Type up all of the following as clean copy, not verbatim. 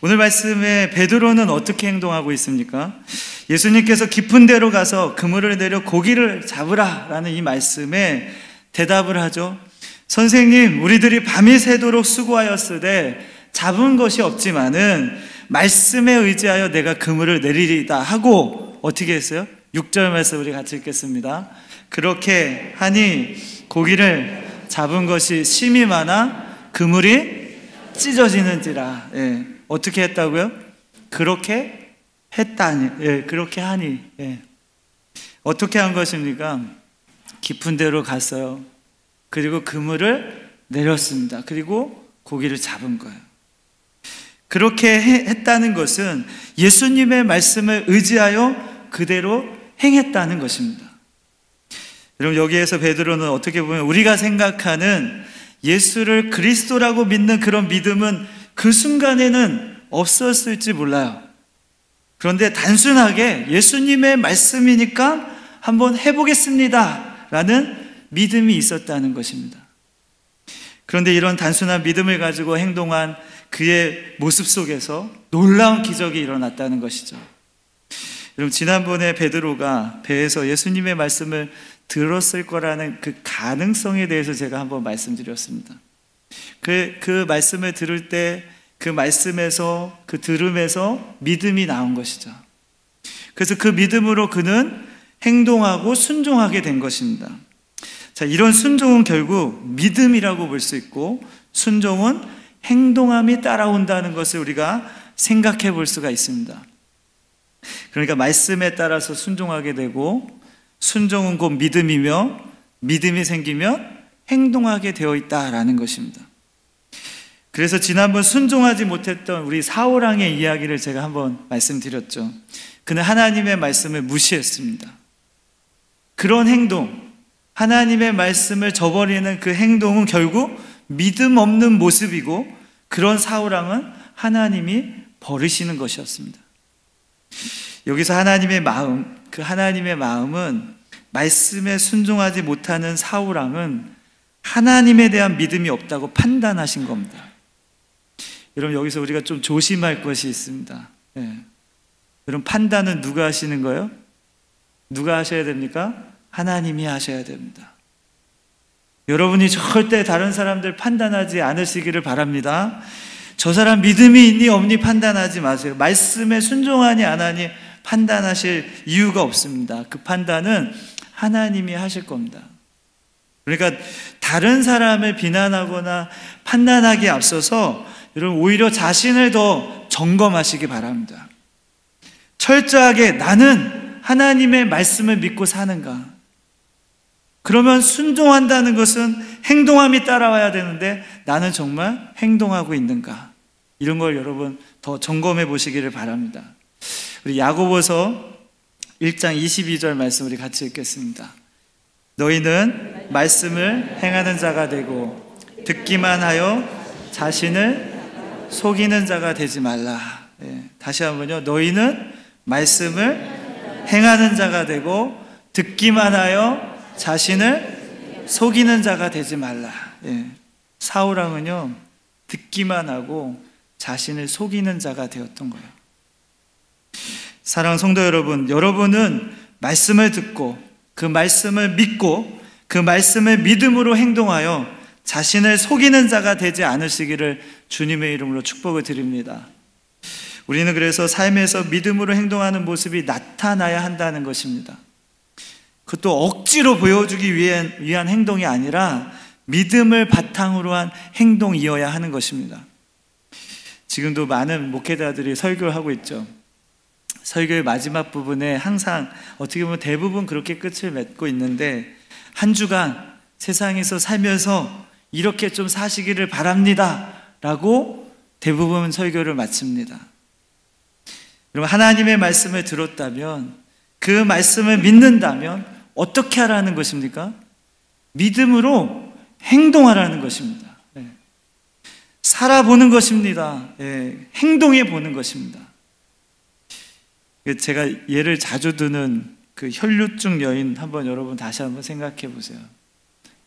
오늘 말씀에 베드로는 어떻게 행동하고 있습니까? 예수님께서 깊은 데로 가서 그물을 내려 고기를 잡으라 라는 이 말씀에 대답을 하죠. 선생님, 우리들이 밤이 새도록 수고하였으되 잡은 것이 없지만은 말씀에 의지하여 내가 그물을 내리리다 하고 어떻게 했어요? 6절 말씀 우리 같이 읽겠습니다. 그렇게 하니 고기를 잡은 것이 심이 많아 그물이 찢어지는지라. 예. 어떻게 했다고요? 그렇게 했다니. 예. 그렇게 하니. 예. 어떻게 한 것입니까? 깊은 데로 갔어요. 그리고 그물을 내렸습니다. 그리고 고기를 잡은 거예요. 그렇게 했다는 것은 예수님의 말씀을 의지하여 그대로 행했다는 것입니다. 여러분, 여기에서 베드로는 어떻게 보면 우리가 생각하는 예수를 그리스도라고 믿는 그런 믿음은 그 순간에는 없었을지 몰라요. 그런데 단순하게 예수님의 말씀이니까 한번 해보겠습니다 라는 믿음이 있었다는 것입니다. 그런데 이런 단순한 믿음을 가지고 행동한 그의 모습 속에서 놀라운 기적이 일어났다는 것이죠. 여러분, 지난번에 베드로가 배에서 예수님의 말씀을 들었을 거라는 그 가능성에 대해서 제가 한번 말씀드렸습니다. 그 말씀을 들을 때 그 말씀에서, 그 들음에서 믿음이 나온 것이죠. 그래서 그 믿음으로 그는 행동하고 순종하게 된 것입니다. 자, 이런 순종은 결국 믿음이라고 볼 수 있고, 순종은 행동함이 따라온다는 것을 우리가 생각해 볼 수가 있습니다. 그러니까 말씀에 따라서 순종하게 되고, 순종은 곧 믿음이며, 믿음이 생기면 행동하게 되어 있다라는 것입니다. 그래서 지난번 순종하지 못했던 우리 사울왕의 이야기를 제가 한번 말씀드렸죠. 그는 하나님의 말씀을 무시했습니다. 그런 행동, 하나님의 말씀을 저버리는 그 행동은 결국 믿음 없는 모습이고, 그런 사울왕은 하나님이 버리시는 것이었습니다. 여기서 하나님의 마음, 그 하나님의 마음은 말씀에 순종하지 못하는 사울왕은 하나님에 대한 믿음이 없다고 판단하신 겁니다. 여러분, 여기서 우리가 좀 조심할 것이 있습니다. 예. 여러분, 판단은 누가 하시는 거예요? 누가 하셔야 됩니까? 하나님이 하셔야 됩니다. 여러분이 절대 다른 사람들 판단하지 않으시기를 바랍니다. 저 사람 믿음이 있니 없니 판단하지 마세요. 말씀에 순종하니 안 하니 판단하실 이유가 없습니다. 그 판단은 하나님이 하실 겁니다. 그러니까 다른 사람을 비난하거나 판단하기에 앞서서 여러분, 오히려 자신을 더 점검하시기 바랍니다. 철저하게 나는 하나님의 말씀을 믿고 사는가? 그러면 순종한다는 것은 행동함이 따라와야 되는데 나는 정말 행동하고 있는가? 이런 걸 여러분 더 점검해 보시기를 바랍니다. 우리 야고보서 1장 22절 말씀 우리 같이 읽겠습니다. 너희는 말씀을 행하는 자가 되고 듣기만 하여 자신을 속이는 자가 되지 말라. 예, 다시 한번요. 너희는 말씀을 행하는 자가 되고 듣기만 하여 자신을 속이는 자가 되지 말라. 예, 사울왕은요, 듣기만 하고 자신을 속이는 자가 되었던 거예요. 사랑하는 성도 여러분, 여러분은 말씀을 듣고 그 말씀을 믿고 그 말씀을 믿음으로 행동하여 자신을 속이는 자가 되지 않으시기를 주님의 이름으로 축복을 드립니다. 우리는 그래서 삶에서 믿음으로 행동하는 모습이 나타나야 한다는 것입니다. 그것도 억지로 보여주기 위한 행동이 아니라 믿음을 바탕으로 한 행동이어야 하는 것입니다. 지금도 많은 목회자들이 설교를 하고 있죠. 설교의 마지막 부분에 항상 어떻게 보면 대부분 그렇게 끝을 맺고 있는데, 한 주간 세상에서 살면서 이렇게 좀 사시기를 바랍니다 라고 대부분 설교를 마칩니다. 여러분, 하나님의 말씀을 들었다면, 그 말씀을 믿는다면 어떻게 하라는 것입니까? 믿음으로 행동하라는 것입니다. 살아보는 것입니다. 행동해 보는 것입니다. 제가 예를 자주 드는 그 혈루증 여인 한번 여러분 다시 한번 생각해 보세요.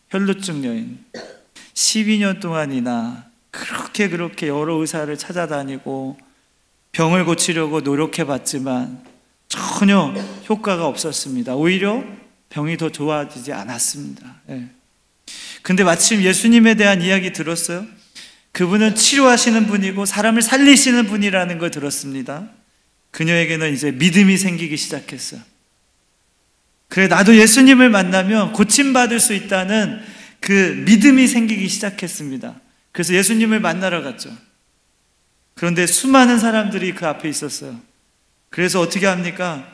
혈루증 여인 12년 동안이나 그렇게 여러 의사를 찾아다니고 병을 고치려고 노력해봤지만 전혀 효과가 없었습니다. 오히려 병이 더 좋아지지 않았습니다. 근데 마침 예수님에 대한 이야기 들었어요. 그분은 치료하시는 분이고 사람을 살리시는 분이라는 걸 들었습니다. 그녀에게는 이제 믿음이 생기기 시작했어요. 그래, 나도 예수님을 만나면 고침받을 수 있다는 그 믿음이 생기기 시작했습니다. 그래서 예수님을 만나러 갔죠. 그런데 수많은 사람들이 그 앞에 있었어요. 그래서 어떻게 합니까?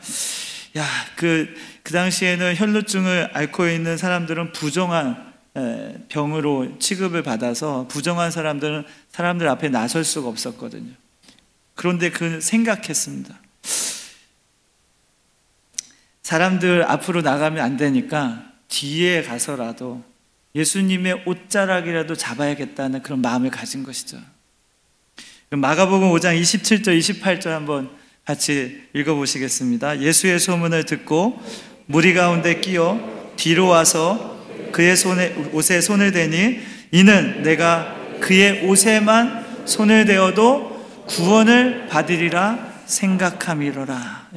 그 당시에는 혈루증을 앓고 있는 사람들은 부정한 병으로 취급을 받아서 부정한 사람들은 사람들 앞에 나설 수가 없었거든요. 그런데 그 생각했습니다. 사람들 앞으로 나가면 안 되니까 뒤에 가서라도 예수님의 옷자락이라도 잡아야겠다는 그런 마음을 가진 것이죠. 마가복음 5장 27절 28절 한번 같이 읽어보시겠습니다. 예수의 소문을 듣고 무리 가운데 끼어 뒤로 와서 그의 옷에 손을 대니 이는 내가 그의 옷에만 손을 대어도 구원을 받으리라 생각함이로라.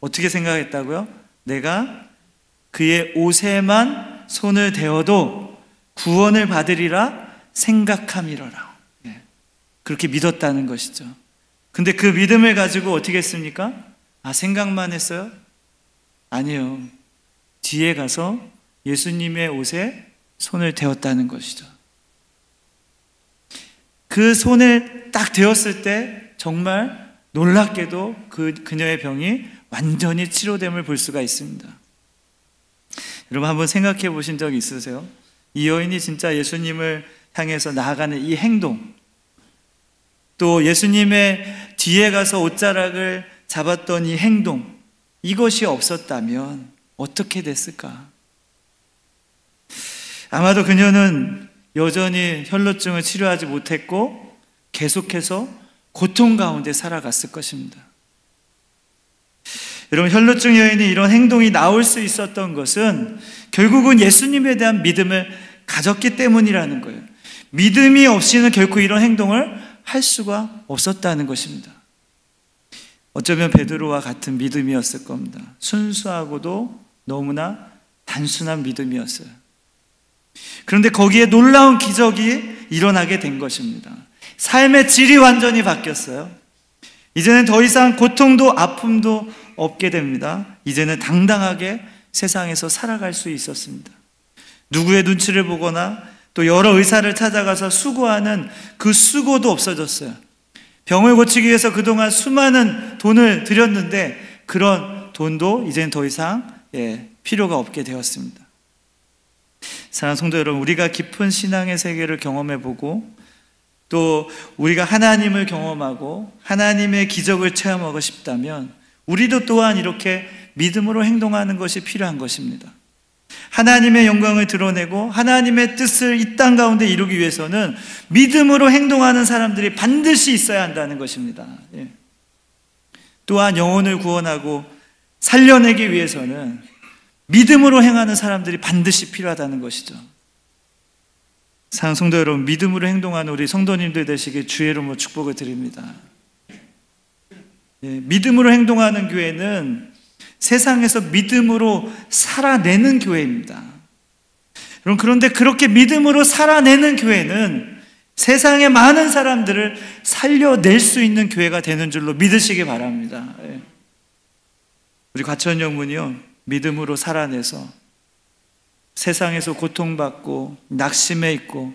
어떻게 생각했다고요? 내가 그의 옷에만 손을 대어도 구원을 받으리라 생각함이로라. 그렇게 믿었다는 것이죠. 근데 그 믿음을 가지고 어떻게 했습니까? 생각만 했어요? 아니요. 뒤에 가서 예수님의 옷에 손을 대었다는 것이죠. 그 손을 딱 대었을 때 정말 놀랍게도 그녀의 병이 완전히 치료됨을 볼 수가 있습니다. 여러분 한번 생각해 보신 적 있으세요? 이 여인이 진짜 예수님을 향해서 나아가는 이 행동, 또 예수님의 뒤에 가서 옷자락을 잡았던 이 행동, 이것이 없었다면 어떻게 됐을까? 아마도 그녀는 여전히 혈루증을 치료하지 못했고 계속해서 고통 가운데 살아갔을 것입니다. 여러분, 혈루증 여인이 이런 행동이 나올 수 있었던 것은 결국은 예수님에 대한 믿음을 가졌기 때문이라는 거예요. 믿음이 없이는 결코 이런 행동을 할 수가 없었다는 것입니다. 어쩌면 베드로와 같은 믿음이었을 겁니다. 순수하고도 너무나 단순한 믿음이었어요. 그런데 거기에 놀라운 기적이 일어나게 된 것입니다. 삶의 질이 완전히 바뀌었어요. 이제는 더 이상 고통도 아픔도 없게 됩니다. 이제는 당당하게 세상에서 살아갈 수 있었습니다. 누구의 눈치를 보거나 또 여러 의사를 찾아가서 수고하는 그 수고도 없어졌어요. 병을 고치기 위해서 그동안 수많은 돈을 들였는데 그런 돈도 이제는 더 이상 필요가 없게 되었습니다. 사랑하는 성도 여러분, 우리가 깊은 신앙의 세계를 경험해보고 또 우리가 하나님을 경험하고 하나님의 기적을 체험하고 싶다면 우리도 또한 이렇게 믿음으로 행동하는 것이 필요한 것입니다. 하나님의 영광을 드러내고 하나님의 뜻을 이 땅 가운데 이루기 위해서는 믿음으로 행동하는 사람들이 반드시 있어야 한다는 것입니다. 또한 영혼을 구원하고 살려내기 위해서는 믿음으로 행하는 사람들이 반드시 필요하다는 것이죠. 사랑하는 성도 여러분, 믿음으로 행동하는 우리 성도님들 되시길 주의 이름으로 축복을 드립니다. 믿음으로 행동하는 교회는 세상에서 믿음으로 살아내는 교회입니다. 여러분, 그런데 그렇게 믿음으로 살아내는 교회는 세상의 많은 사람들을 살려낼 수 있는 교회가 되는 줄로 믿으시기 바랍니다. 우리 과천 영문이요, 믿음으로 살아내서 세상에서 고통받고 낙심해 있고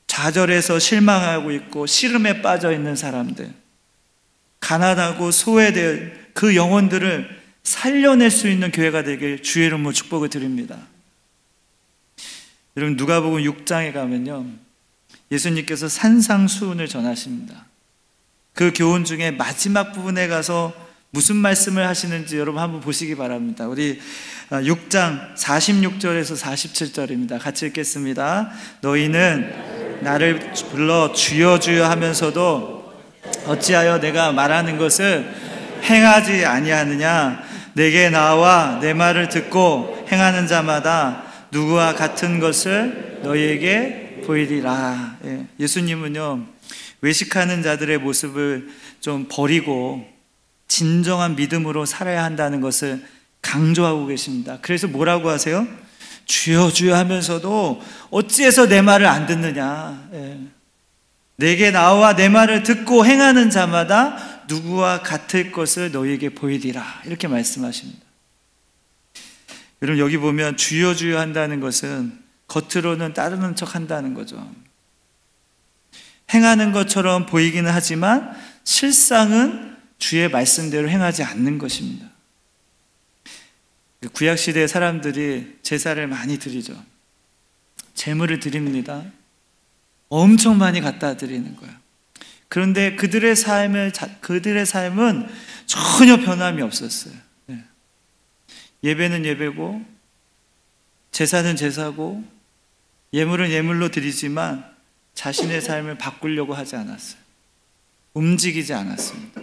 좌절해서 실망하고 있고 시름에 빠져 있는 사람들, 가난하고 소외된 그 영혼들을 살려낼 수 있는 교회가 되길 주의 이름으로 축복을 드립니다. 여러분, 누가복음 6장에 가면요, 예수님께서 산상수훈을 전하십니다. 그 교훈 중에 마지막 부분에 가서 무슨 말씀을 하시는지 여러분 한번 보시기 바랍니다. 우리 6장 46절에서 47절입니다. 같이 읽겠습니다. 너희는 나를 불러 주여 주여 하면서도 어찌하여 내가 말하는 것을 행하지 아니하느냐? 내게 나와 내 말을 듣고 행하는 자마다 누구와 같은 것을 너희에게 보이리라. 예수님은요, 외식하는 자들의 모습을 좀 버리고 진정한 믿음으로 살아야 한다는 것을 강조하고 계십니다. 그래서 뭐라고 하세요? 주여 주여 하면서도 어찌해서 내 말을 안 듣느냐. 내게 나와 내 말을 듣고 행하는 자마다 누구와 같을 것을 너희에게 보이리라. 이렇게 말씀하십니다. 여러분, 여기 보면 주여 주여 한다는 것은 겉으로는 따르는 척 한다는 거죠. 행하는 것처럼 보이기는 하지만 실상은 주의 말씀대로 행하지 않는 것입니다. 구약시대 사람들이 제사를 많이 드리죠. 제물을 드립니다. 엄청 많이 갖다 드리는 거예요. 그런데 그들의 삶은 전혀 변함이 없었어요. 예배는 예배고 제사는 제사고 예물은 예물로 드리지만 자신의 삶을 바꾸려고 하지 않았어요. 움직이지 않았습니다.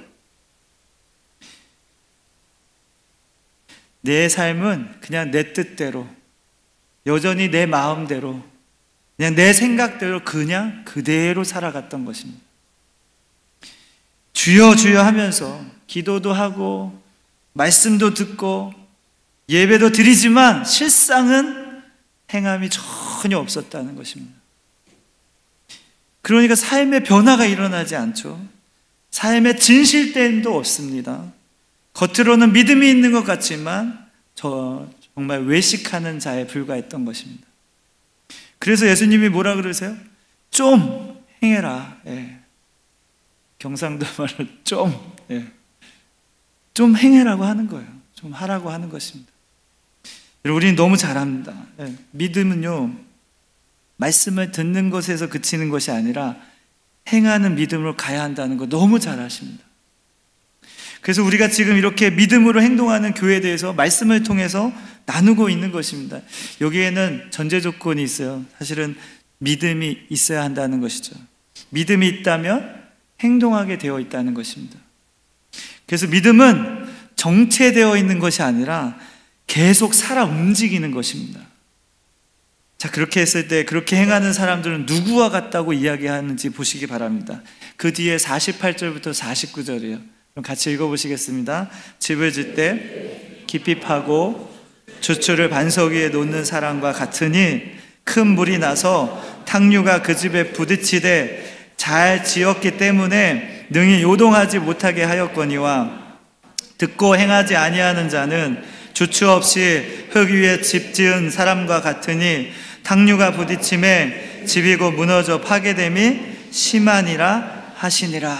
내 삶은 그냥 내 뜻대로, 여전히 내 마음대로, 그냥 내 생각대로 그냥 그대로 살아갔던 것입니다. 주여 주여 하면서 기도도 하고 말씀도 듣고 예배도 드리지만 실상은 행함이 전혀 없었다는 것입니다. 그러니까 삶의 변화가 일어나지 않죠. 삶의 진실됨도 없습니다. 겉으로는 믿음이 있는 것 같지만 정말 외식하는 자에 불과했던 것입니다. 그래서 예수님이 뭐라 그러세요? 좀 행해라. 경상도 말로 좀 행해라고 하는 거예요. 좀 하라고 하는 것입니다. 우리는 너무 잘합니다. 믿음은요, 말씀을 듣는 것에서 그치는 것이 아니라 행하는 믿음으로 가야 한다는 거 너무 잘 아십니다. 그래서 우리가 지금 이렇게 믿음으로 행동하는 교회에 대해서 말씀을 통해서 나누고 있는 것입니다. 여기에는 전제 조건이 있어요. 사실은 믿음이 있어야 한다는 것이죠. 믿음이 있다면 행동하게 되어 있다는 것입니다. 그래서 믿음은 정체되어 있는 것이 아니라 계속 살아 움직이는 것입니다. 자, 그렇게 했을 때 그렇게 행하는 사람들은 누구와 같다고 이야기하는지 보시기 바랍니다. 그 뒤에 48절부터 49절이에요. 그럼 같이 읽어보시겠습니다. 집을 짓 때 깊이 파고 주추를 반석 위에 놓는 사람과 같으니 큰 물이 나서 탕류가 그 집에 부딪히되 잘 지었기 때문에 능히 요동하지 못하게 하였거니와 듣고 행하지 아니하는 자는 주추 없이 흙 위에 집 지은 사람과 같으니 탕류가 부딪힘에 집이 곧 무너져 파괴됨이 심하니라 하시니라.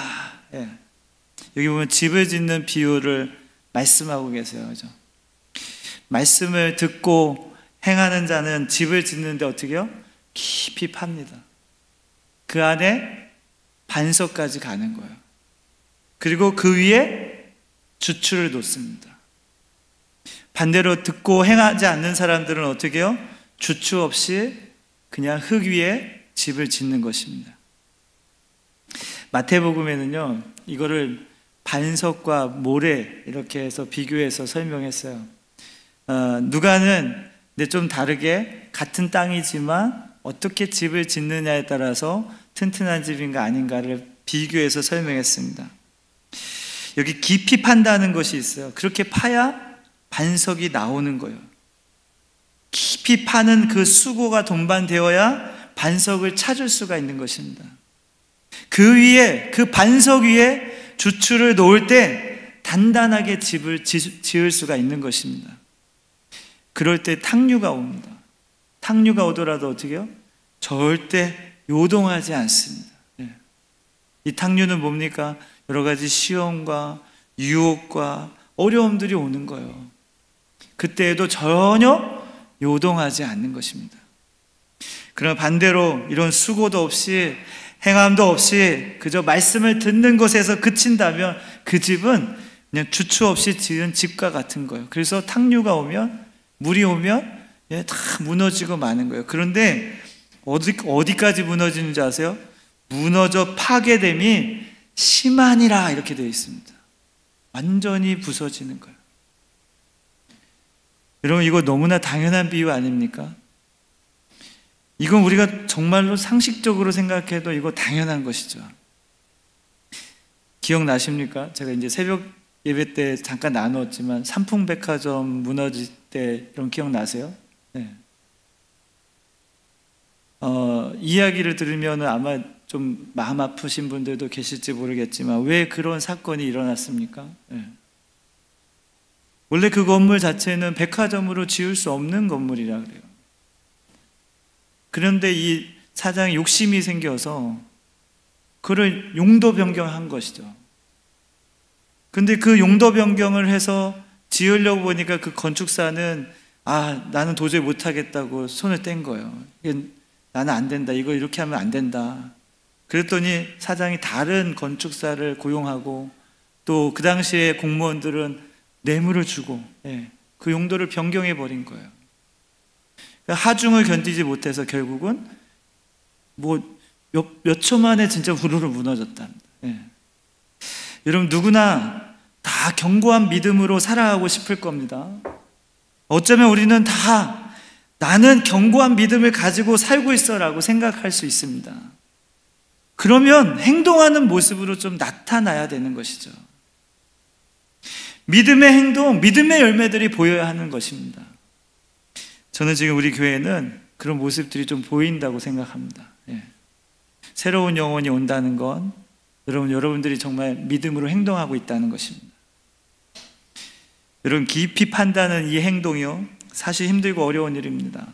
여기 보면 집을 짓는 비유를 말씀하고 계세요. 그죠? 말씀을 듣고 행하는 자는 집을 짓는데 어떻게 해요? 깊이 팝니다. 그 안에 반석까지 가는 거예요. 그리고 그 위에 주추를 놓습니다. 반대로 듣고 행하지 않는 사람들은 어떻게 해요? 주추 없이 그냥 흙 위에 집을 짓는 것입니다. 마태복음에는요, 이거를 반석과 모래 이렇게 해서 비교해서 설명했어요. 누가는 근데 좀 다르게 같은 땅이지만 어떻게 집을 짓느냐에 따라서 튼튼한 집인가 아닌가를 비교해서 설명했습니다. 여기 깊이 판다는 것이 있어요. 그렇게 파야 반석이 나오는 거예요. 깊이 파는 그 수고가 동반되어야 반석을 찾을 수가 있는 것입니다. 그 위에, 그 반석 위에 주추를 놓을 때 단단하게 집을 지을 수가 있는 것입니다. 그럴 때 탕류가 옵니다. 탕류가 오더라도 어떻게 해요? 절대 요동하지 않습니다. 이 탕류는 뭡니까? 여러 가지 시험과 유혹과 어려움들이 오는 거예요. 그때에도 전혀 요동하지 않는 것입니다. 그러나 반대로 이런 수고도 없이 행함도 없이 그저 말씀을 듣는 것에서 그친다면 그 집은 그냥 주추 없이 지은 집과 같은 거예요. 그래서 탕류가 오면, 물이 오면 다 무너지고 마는 거예요. 그런데 어디까지 무너지는지 아세요? 무너져 파괴됨이 심하니라 이렇게 되어 있습니다. 완전히 부서지는 거예요. 여러분, 이거 너무나 당연한 비유 아닙니까? 이건 우리가 정말로 상식적으로 생각해도 이거 당연한 것이죠. 기억나십니까? 제가 이제 새벽 예배 때 잠깐 나누었지만 삼풍백화점 무너질 때 이런 기억나세요? 네. 이야기를 들으면 아마 좀 마음 아프신 분들도 계실지 모르겠지만 왜 그런 사건이 일어났습니까? 네. 원래 그 건물 자체는 백화점으로 지을 수 없는 건물이라 그래요. 그런데 이 사장이 욕심이 생겨서 그를 용도 변경한 것이죠. 근데 그 용도 변경을 해서 지으려고 보니까 그 건축사는 나는 도저히 못하겠다고 손을 뗀 거예요. 나는 안 된다. 이거 이렇게 하면 안 된다. 그랬더니 사장이 다른 건축사를 고용하고 또 그 당시에 공무원들은 뇌물을 주고 그 용도를 변경해 버린 거예요. 하중을 견디지 못해서 결국은 몇 초 만에 진짜 우르르 무너졌답니다. 여러분 누구나 다 견고한 믿음으로 살아가고 싶을 겁니다. 어쩌면 우리는 다 나는 견고한 믿음을 가지고 살고 있어라고 생각할 수 있습니다. 그러면 행동하는 모습으로 좀 나타나야 되는 것이죠. 믿음의 행동, 믿음의 열매들이 보여야 하는 것입니다. 저는 지금 우리 교회는 그런 모습들이 좀 보인다고 생각합니다. 새로운 영혼이 온다는 건 여러분들이 정말 믿음으로 행동하고 있다는 것입니다. 여러분 깊이 판단하는 이 행동이요 사실 힘들고 어려운 일입니다.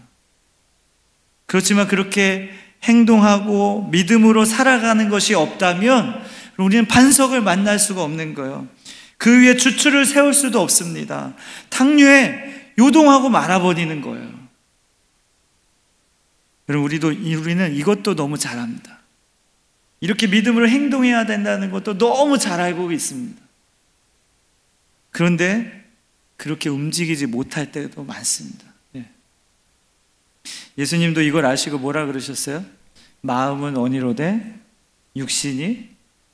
그렇지만 그렇게 행동하고 믿음으로 살아가는 것이 없다면 우리는 반석을 만날 수가 없는 거예요. 그 위에 주추를 세울 수도 없습니다. 탕류에 요동하고 말아버리는 거예요. 여러분 우리는 이것도 너무 잘합니다. 이렇게 믿음으로 행동해야 된다는 것도 너무 잘 알고 있습니다. 그런데 그렇게 움직이지 못할 때도 많습니다. 예수님도 이걸 아시고 뭐라 그러셨어요? 마음은 원이로되 육신이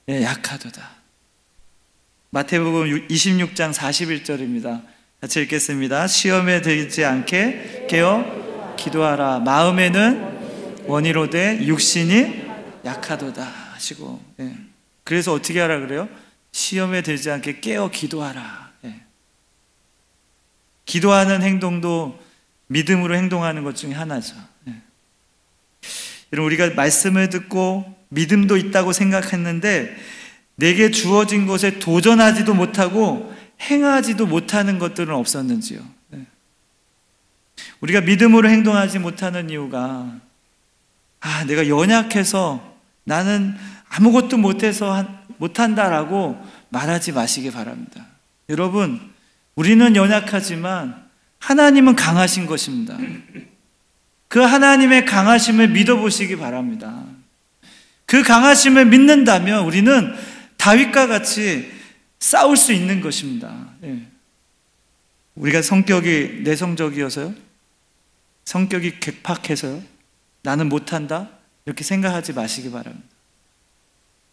약하도다. 마태복음 26장 41절입니다. 같이 읽겠습니다. 시험에 들지 않게 깨어 기도하라. 마음에는 원이로되 육신이 약하도다 하시고 그래서 어떻게 하라 그래요? 시험에 들지 않게 깨어 기도하라. 기도하는 행동도 믿음으로 행동하는 것 중에 하나죠. 여러분 우리가 말씀을 듣고 믿음도 있다고 생각했는데 내게 주어진 것에 도전하지도 못하고 행하지도 못하는 것들은 없었는지요? 우리가 믿음으로 행동하지 못하는 이유가 내가 연약해서 나는 아무것도 못한다라고 말하지 마시기 바랍니다. 여러분 우리는 연약하지만 하나님은 강하신 것입니다. 그 하나님의 강하심을 믿어보시기 바랍니다. 그 강하심을 믿는다면 우리는 다윗과 같이 싸울 수 있는 것입니다. 우리가 성격이 내성적이어서요? 성격이 괴팍해서요? 나는 못한다? 이렇게 생각하지 마시기 바랍니다.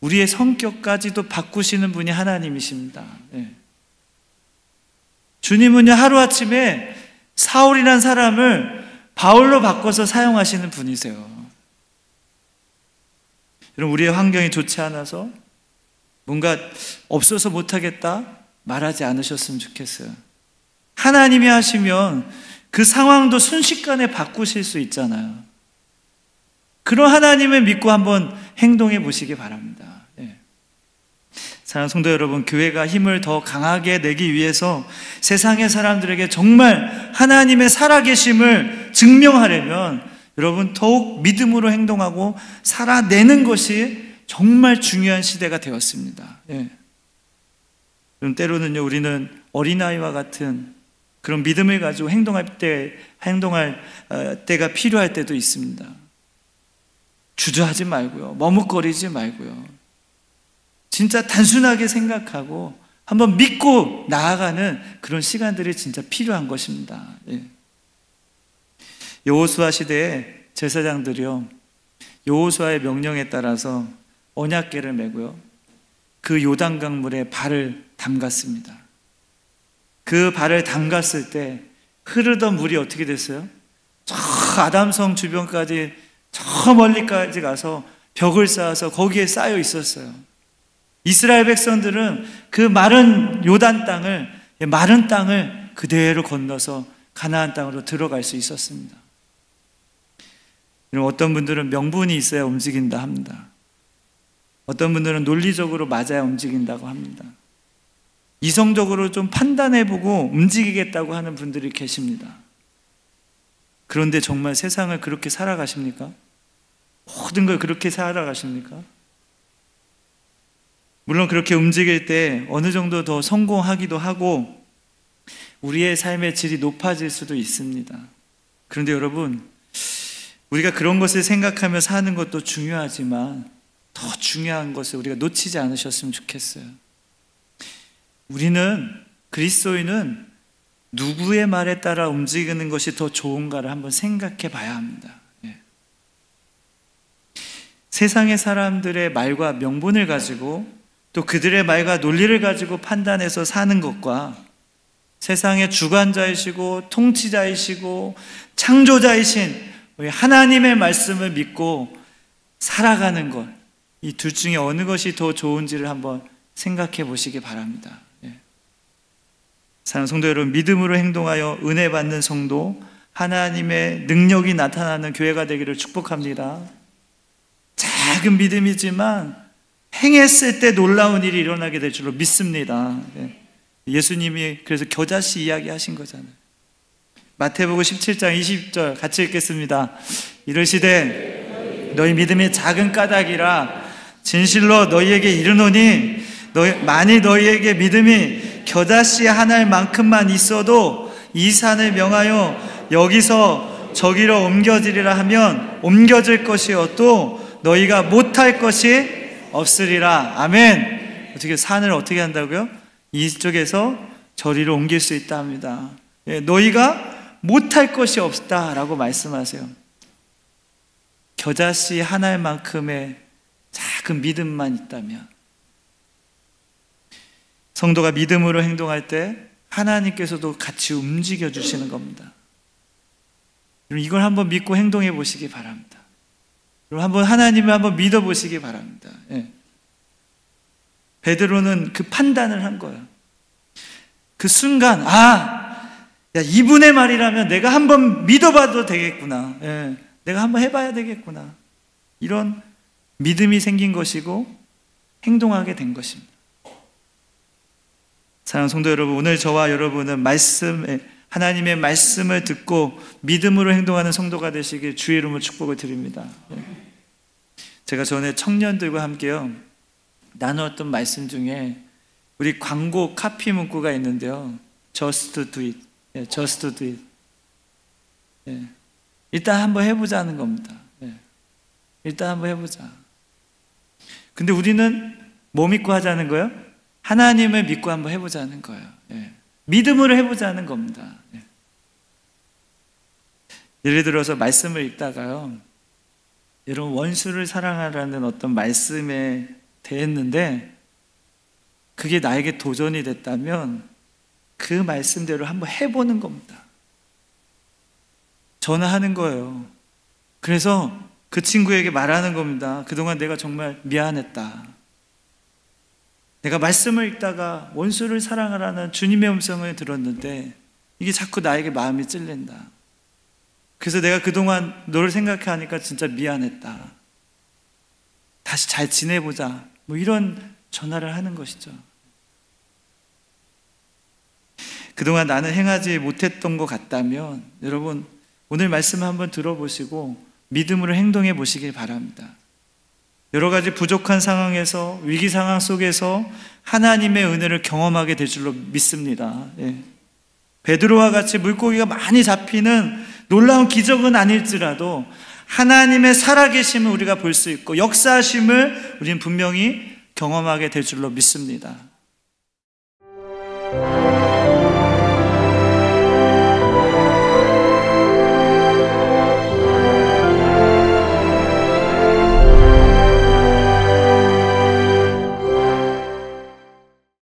우리의 성격까지도 바꾸시는 분이 하나님이십니다. 주님은요 하루아침에 사울이라는 사람을 바울로 바꿔서 사용하시는 분이세요. 여러분 우리의 환경이 좋지 않아서 뭔가 없어서 못하겠다 말하지 않으셨으면 좋겠어요. 하나님이 하시면 그 상황도 순식간에 바꾸실 수 있잖아요. 그런 하나님을 믿고 한번 행동해 보시기 바랍니다. 사랑하는 성도 여러분, 교회가 힘을 더 강하게 내기 위해서 세상의 사람들에게 정말 하나님의 살아계심을 증명하려면 여러분 더욱 믿음으로 행동하고 살아내는 것이 정말 중요한 시대가 되었습니다. 때로는요 우리는 어린아이와 같은 그런 믿음을 가지고 행동할 때가 필요할 때도 있습니다. 주저하지 말고요, 머뭇거리지 말고요, 진짜 단순하게 생각하고 한번 믿고 나아가는 그런 시간들이 진짜 필요한 것입니다. 여호수아 시대에 제사장들이요 여호수아의 명령에 따라서 언약궤를 메고요 그 요단강물에 발을 담갔습니다. 그 발을 담갔을 때 흐르던 물이 어떻게 됐어요? 저 아담성 주변까지 저 멀리까지 가서 벽을 쌓아서 거기에 쌓여 있었어요. 이스라엘 백성들은 그 마른 요단 땅을, 마른 땅을 그대로 건너서 가나안 땅으로 들어갈 수 있었습니다. 어떤 분들은 명분이 있어야 움직인다 합니다. 어떤 분들은 논리적으로 맞아야 움직인다고 합니다. 이성적으로 좀 판단해보고 움직이겠다고 하는 분들이 계십니다. 그런데 정말 세상을 그렇게 살아가십니까? 모든 걸 그렇게 살아가십니까? 물론 그렇게 움직일 때 어느 정도 더 성공하기도 하고 우리의 삶의 질이 높아질 수도 있습니다. 그런데 여러분, 우리가 그런 것을 생각하며 사는 것도 중요하지만 더 중요한 것을 우리가 놓치지 않으셨으면 좋겠어요. 우리는, 그리스도인은 누구의 말에 따라 움직이는 것이 더 좋은가를 한번 생각해 봐야 합니다. 세상의 사람들의 말과 명분을 가지고 또 그들의 말과 논리를 가지고 판단해서 사는 것과 세상의 주관자이시고 통치자이시고 창조자이신 우리 하나님의 말씀을 믿고 살아가는 것, 이 둘 중에 어느 것이 더 좋은지를 한번 생각해 보시기 바랍니다. 사랑하는 성도 여러분, 믿음으로 행동하여 은혜 받는 성도, 하나님의 능력이 나타나는 교회가 되기를 축복합니다. 작은 믿음이지만 행했을 때 놀라운 일이 일어나게 될 줄로 믿습니다. 예수님이 그래서 겨자씨 이야기 하신 거잖아요. 마태복음 17장 20절 같이 읽겠습니다. 이르시되 너희 믿음이 작은 까닭이라 진실로 너희에게 이르노니 만일 너희에게 믿음이 겨자씨 하나만큼만 있어도 이 산을 명하여 여기서 저기로 옮겨지리라 하면 옮겨질 것이요 또 너희가 못할 것이 없으리라. 아멘. 어떻게 산을 어떻게 한다고요? 이쪽에서 저리로 옮길 수 있다 합니다. 너희가 못할 것이 없다라고 말씀하세요. 겨자씨 하나만큼의 작은 믿음만 있다면, 성도가 믿음으로 행동할 때 하나님께서도 같이 움직여 주시는 겁니다. 이걸 한번 믿고 행동해 보시기 바랍니다. 그리고 한번 하나님을 한번 믿어 보시기 바랍니다. 베드로는 그 판단을 한 거예요. 그 순간, 야, 이분의 말이라면 내가 한번 믿어봐도 되겠구나. 내가 한번 해봐야 되겠구나. 이런 믿음이 생긴 것이고 행동하게 된 것입니다. 사랑하는 성도 여러분, 오늘 저와 여러분은 하나님의 말씀을 듣고 믿음으로 행동하는 성도가 되시길 주의 이름으로 축복을 드립니다. 제가 전에 청년들과 함께요 나누었던 말씀 중에 우리 광고 카피 문구가 있는데요. Just do it. Just do it. 일단 한번 해보자는 겁니다. 일단 한번 해보자. 근데 우리는 뭐 믿고 하자는 거예요? 하나님을 믿고 한번 해보자는 거예요. 믿음으로 해보자는 겁니다. 예를 들어서 말씀을 읽다가요, 여러분 원수를 사랑하라는 어떤 말씀에 대했는데 그게 나에게 도전이 됐다면 그 말씀대로 한번 해보는 겁니다. 전화하는 거예요. 그래서 그 친구에게 말하는 겁니다. 그동안 내가 정말 미안했다. 내가 말씀을 읽다가 원수를 사랑하라는 주님의 음성을 들었는데 이게 자꾸 나에게 마음이 찔린다. 그래서 내가 그동안 너를 생각하니까 진짜 미안했다. 다시 잘 지내보자. 뭐 이런 전화를 하는 것이죠. 그동안 나는 행하지 못했던 것 같다면 여러분 오늘 말씀을 한번 들어보시고 믿음으로 행동해 보시길 바랍니다. 여러 가지 부족한 상황에서, 위기 상황 속에서 하나님의 은혜를 경험하게 될 줄로 믿습니다. 베드로와 같이 물고기가 많이 잡히는 놀라운 기적은 아닐지라도 하나님의 살아계심을 우리가 볼 수 있고 역사하심을 우리는 분명히 경험하게 될 줄로 믿습니다.